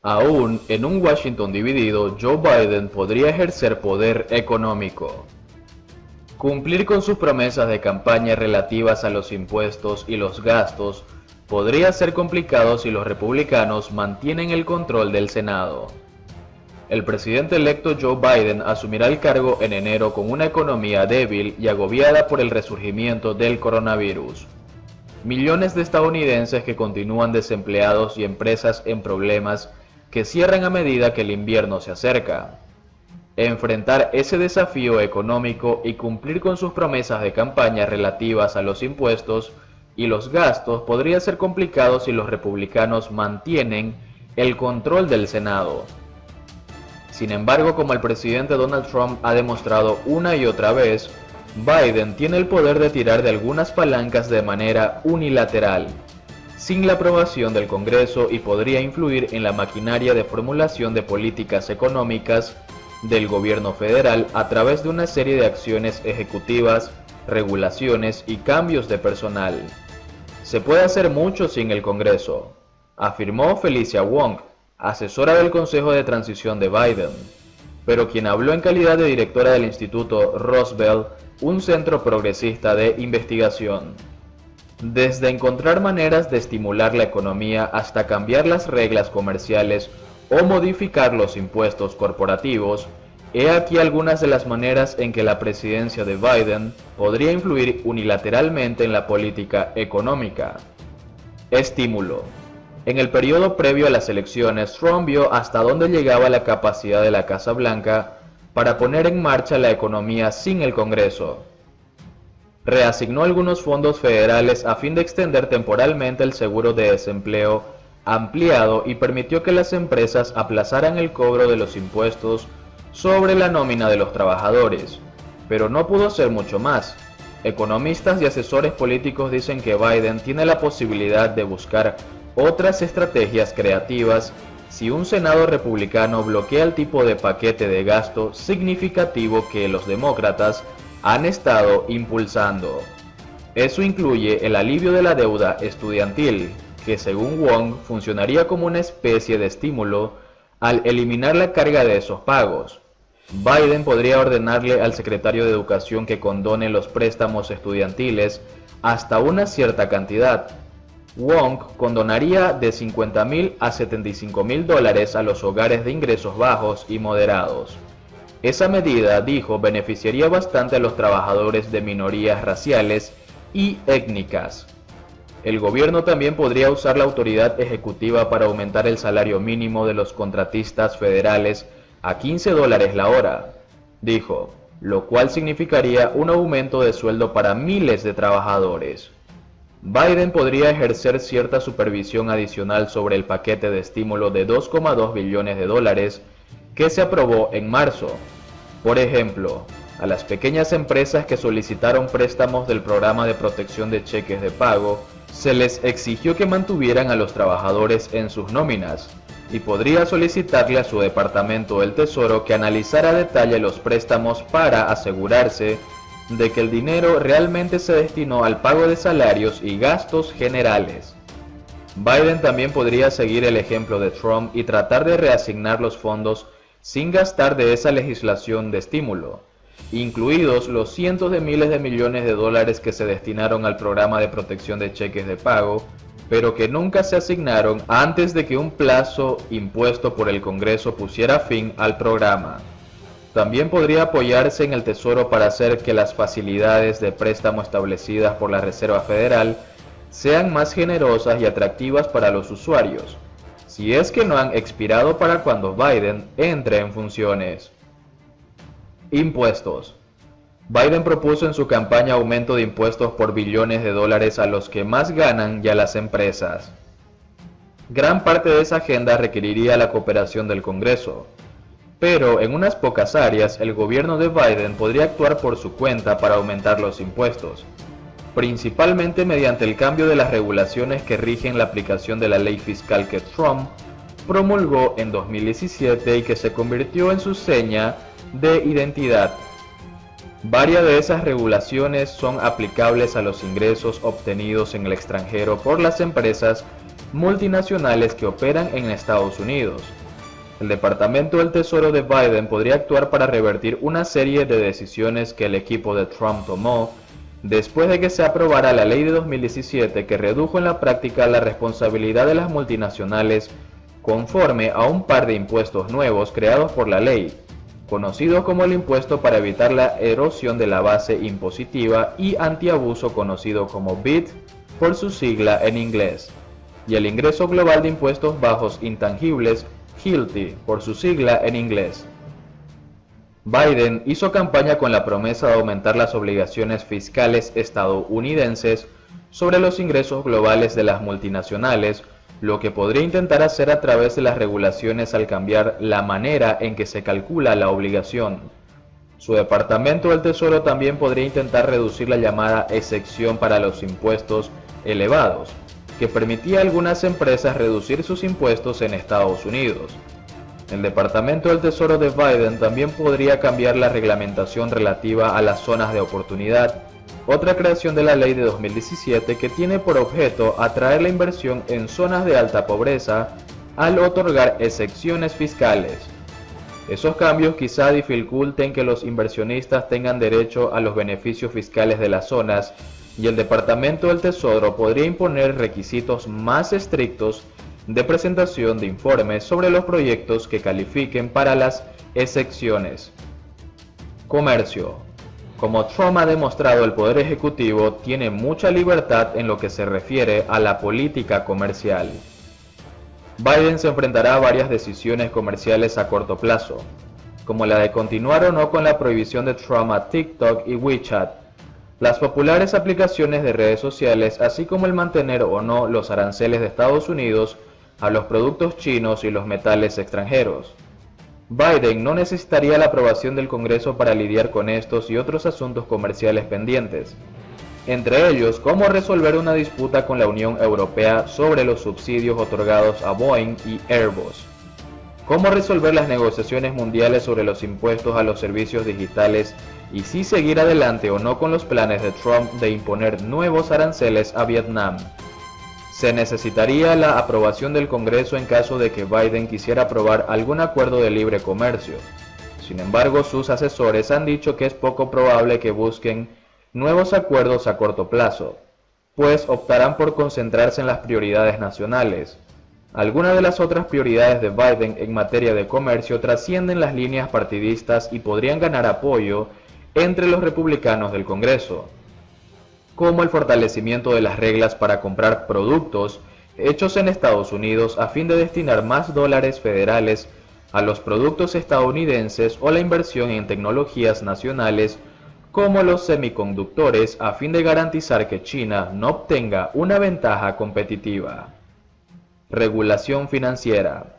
Aún en un Washington dividido, Joe Biden podría ejercer poder económico. Cumplir con sus promesas de campaña relativas a los impuestos y los gastos podría ser complicado si los republicanos mantienen el control del Senado. El presidente electo Joe Biden asumirá el cargo en enero con una economía débil y agobiada por el resurgimiento del coronavirus. Millones de estadounidenses que continúan desempleados y empresas en problemas que cierran a medida que el invierno se acerca. Enfrentar ese desafío económico y cumplir con sus promesas de campaña relativas a los impuestos y los gastos podría ser complicado si los republicanos mantienen el control del Senado. Sin embargo, como el presidente Donald Trump ha demostrado una y otra vez, Biden tiene el poder de tirar de algunas palancas de manera unilateral, sin la aprobación del Congreso, y podría influir en la maquinaria de formulación de políticas económicas del gobierno federal a través de una serie de acciones ejecutivas, regulaciones y cambios de personal. Se puede hacer mucho sin el Congreso, afirmó Felicia Wong, asesora del Consejo de Transición de Biden, pero quien habló en calidad de directora del Instituto Roosevelt, un centro progresista de investigación. Desde encontrar maneras de estimular la economía hasta cambiar las reglas comerciales o modificar los impuestos corporativos, he aquí algunas de las maneras en que la presidencia de Biden podría influir unilateralmente en la política económica. Estímulo. En el periodo previo a las elecciones, Trump vio hasta dónde llegaba la capacidad de la Casa Blanca para poner en marcha la economía sin el Congreso. Reasignó algunos fondos federales a fin de extender temporalmente el seguro de desempleo ampliado y permitió que las empresas aplazaran el cobro de los impuestos sobre la nómina de los trabajadores, pero no pudo hacer mucho más. Economistas y asesores políticos dicen que Biden tiene la posibilidad de buscar otras estrategias creativas si un Senado republicano bloquea el tipo de paquete de gasto significativo que los demócratas han estado impulsando. Eso incluye el alivio de la deuda estudiantil, que según Wong funcionaría como una especie de estímulo al eliminar la carga de esos pagos. Biden podría ordenarle al secretario de Educación que condone los préstamos estudiantiles hasta una cierta cantidad. Wong condonaría de $50,000 a $75,000 a los hogares de ingresos bajos y moderados. Esa medida, dijo, beneficiaría bastante a los trabajadores de minorías raciales y étnicas. El gobierno también podría usar la autoridad ejecutiva para aumentar el salario mínimo de los contratistas federales a $15 la hora, dijo, lo cual significaría un aumento de sueldo para miles de trabajadores. Biden podría ejercer cierta supervisión adicional sobre el paquete de estímulo de $2,2 billones que se aprobó en marzo. Por ejemplo, a las pequeñas empresas que solicitaron préstamos del programa de protección de cheques de pago, se les exigió que mantuvieran a los trabajadores en sus nóminas, y podría solicitarle a su Departamento del Tesoro que analizara a detalle los préstamos para asegurarse de que el dinero realmente se destinó al pago de salarios y gastos generales. Biden también podría seguir el ejemplo de Trump y tratar de reasignar los fondos sin gastar de esa legislación de estímulo, incluidos los cientos de miles de millones de dólares que se destinaron al programa de protección de cheques de pago, pero que nunca se asignaron antes de que un plazo impuesto por el Congreso pusiera fin al programa. También podría apoyarse en el Tesoro para hacer que las facilidades de préstamo establecidas por la Reserva Federal sean más generosas y atractivas para los usuarios, si es que no han expirado para cuando Biden entre en funciones. Impuestos. Biden propuso en su campaña aumento de impuestos por billones de dólares a los que más ganan y a las empresas. Gran parte de esa agenda requeriría la cooperación del Congreso, pero en unas pocas áreas el gobierno de Biden podría actuar por su cuenta para aumentar los impuestos, principalmente mediante el cambio de las regulaciones que rigen la aplicación de la ley fiscal que Trump promulgó en 2017 y que se convirtió en su seña de identidad. Varias de esas regulaciones son aplicables a los ingresos obtenidos en el extranjero por las empresas multinacionales que operan en Estados Unidos. El Departamento del Tesoro de Biden podría actuar para revertir una serie de decisiones que el equipo de Trump tomó después de que se aprobara la ley de 2017 que redujo en la práctica la responsabilidad de las multinacionales conforme a un par de impuestos nuevos creados por la ley, conocido como el impuesto para evitar la erosión de la base impositiva y antiabuso conocido como BEAT por su sigla en inglés, y el ingreso global de impuestos bajos intangibles GILTI por su sigla en inglés. Biden hizo campaña con la promesa de aumentar las obligaciones fiscales estadounidenses sobre los ingresos globales de las multinacionales, lo que podría intentar hacer a través de las regulaciones al cambiar la manera en que se calcula la obligación. Su Departamento del Tesoro también podría intentar reducir la llamada exención para los impuestos elevados, que permitía a algunas empresas reducir sus impuestos en Estados Unidos. El Departamento del Tesoro de Biden también podría cambiar la reglamentación relativa a las zonas de oportunidad, otra creación de la ley de 2017 que tiene por objeto atraer la inversión en zonas de alta pobreza al otorgar exenciones fiscales. Esos cambios quizá dificulten que los inversionistas tengan derecho a los beneficios fiscales de las zonas, y el Departamento del Tesoro podría imponer requisitos más estrictos de presentación de informes sobre los proyectos que califiquen para las exenciones. Comercio. Como Trump ha demostrado, el Poder Ejecutivo tiene mucha libertad en lo que se refiere a la política comercial. Biden se enfrentará a varias decisiones comerciales a corto plazo, como la de continuar o no con la prohibición de Trump a TikTok y WeChat, las populares aplicaciones de redes sociales, así como el mantener o no los aranceles de Estados Unidos a los productos chinos y los metales extranjeros. Biden no necesitaría la aprobación del Congreso para lidiar con estos y otros asuntos comerciales pendientes, entre ellos cómo resolver una disputa con la Unión Europea sobre los subsidios otorgados a Boeing y Airbus, cómo resolver las negociaciones mundiales sobre los impuestos a los servicios digitales y si seguir adelante o no con los planes de Trump de imponer nuevos aranceles a Vietnam. Se necesitaría la aprobación del Congreso en caso de que Biden quisiera aprobar algún acuerdo de libre comercio. Sin embargo, sus asesores han dicho que es poco probable que busquen nuevos acuerdos a corto plazo, pues optarán por concentrarse en las prioridades nacionales. Algunas de las otras prioridades de Biden en materia de comercio trascienden las líneas partidistas y podrían ganar apoyo entre los republicanos del Congreso, como el fortalecimiento de las reglas para comprar productos hechos en Estados Unidos a fin de destinar más dólares federales a los productos estadounidenses o la inversión en tecnologías nacionales como los semiconductores a fin de garantizar que China no obtenga una ventaja competitiva. Regulación financiera.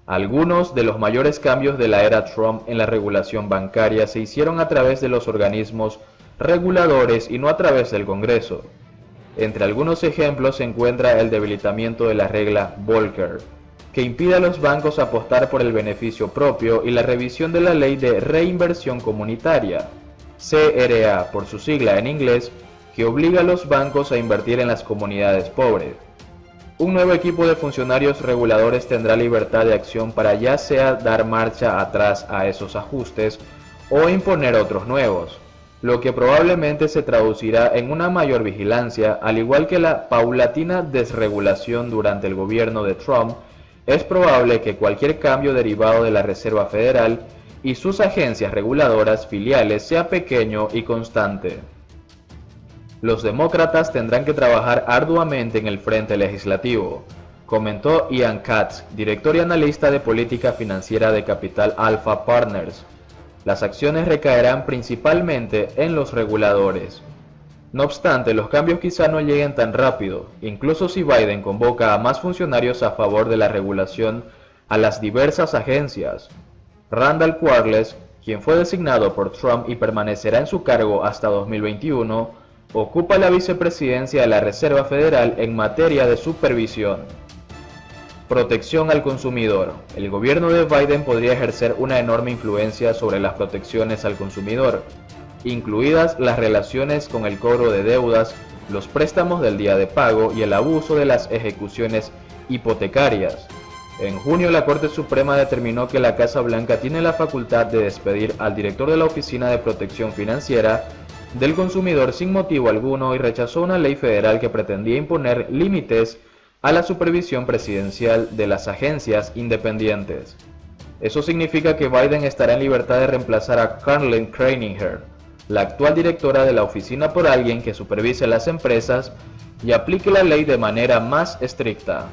Algunos de los mayores cambios de la era Trump en la regulación bancaria se hicieron a través de los organismos reguladores y no a través del Congreso. Entre algunos ejemplos se encuentra el debilitamiento de la regla Volcker, que impide a los bancos apostar por el beneficio propio, y la revisión de la Ley de Reinversión Comunitaria, CRA por su sigla en inglés, que obliga a los bancos a invertir en las comunidades pobres. Un nuevo equipo de funcionarios reguladores tendrá libertad de acción para ya sea dar marcha atrás a esos ajustes o imponer otros nuevos, lo que probablemente se traducirá en una mayor vigilancia. Al igual que la paulatina desregulación durante el gobierno de Trump, es probable que cualquier cambio derivado de la Reserva Federal y sus agencias reguladoras filiales sea pequeño y constante. Los demócratas tendrán que trabajar arduamente en el frente legislativo, comentó Ian Katz, director y analista de política financiera de Capital Alpha Partners. Las acciones recaerán principalmente en los reguladores. No obstante, los cambios quizá no lleguen tan rápido, incluso si Biden convoca a más funcionarios a favor de la regulación a las diversas agencias. Randall Quarles, quien fue designado por Trump y permanecerá en su cargo hasta 2021, ocupa la vicepresidencia de la Reserva Federal en materia de supervisión. Protección al consumidor. El gobierno de Biden podría ejercer una enorme influencia sobre las protecciones al consumidor. incluidas las relaciones con el cobro de deudas, los préstamos del día de pago y el abuso de las ejecuciones hipotecarias. En junio, la Corte Suprema determinó que la Casa Blanca tiene la facultad de despedir al director de la Oficina de Protección Financiera del Consumidor sin motivo alguno y rechazó una ley federal que pretendía imponer límites a la supervisión presidencial de las agencias independientes. Eso significa que Biden estará en libertad de reemplazar a Kathleen Kraninger, la actual directora de la oficina, por alguien que supervise las empresas y aplique la ley de manera más estricta.